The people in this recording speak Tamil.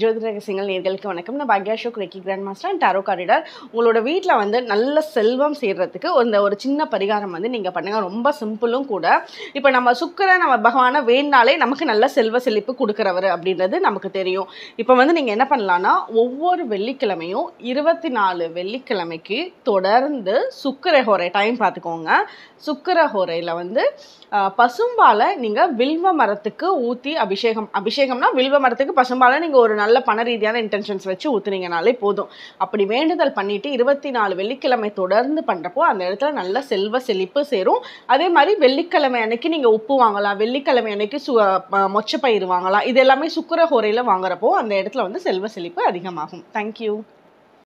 ஜோதிட ரகசியங்கள் நேர்களுக்கு வணக்கம். நான் பாக்யா Ashok reiki grand master and tarot card reader. உங்களோட வீட்டில் வந்து நல்ல செல்வம் சேர்றதுக்கு ஒரு சின்ன பரிகாரம் வந்து நீங்கள் பண்ணுங்கள். ரொம்ப சிம்பிளும் கூட. இப்போ நம்ம நம்ம பகவானை வேணாலே நமக்கு நல்ல செல்வ செழிப்பு கொடுக்குறவர் அப்படின்றது நமக்கு தெரியும். இப்போ வந்து நீங்கள் என்ன பண்ணலான்னா, ஒவ்வொரு வெள்ளிக்கிழமையும் 24 வெள்ளிக்கிழமைக்கு தொடர்ந்து சுக்கிரஹோரை டைம் பார்த்துக்கோங்க. சுக்கிரஹோரையில் வந்து பசும்பாலை நீங்கள் வில்வ மரத்துக்கு ஊற்றி அபிஷேகம்னா வில்வ மரத்துக்கு பசும்பாலை நீங்கள் ஒரு நல்ல பண ரீதியான இன்டென்ஷன்ஸ் வச்சு ஊற்றுனீங்கனாலே போதும். அப்படி வேண்டுதல் பண்ணிட்டு 24 வெள்ளிக்கிழமை தொடர்ந்து பண்ணுறப்போ அந்த இடத்துல நல்ல செல்வ செழிப்பு சேரும். அதே மாதிரி வெள்ளிக்கிழமை அன்னைக்கு நீங்கள் உப்பு வாங்கலாம், வெள்ளிக்கிழமை அன்னைக்கு மொச்சப்பயிறு வாங்கலாம். இது எல்லாமே சுக்கிரஹோரையில் வாங்குறப்போ அந்த இடத்துல வந்து செல்வ செழிப்பு அதிகமாகும். தேங்க்யூ.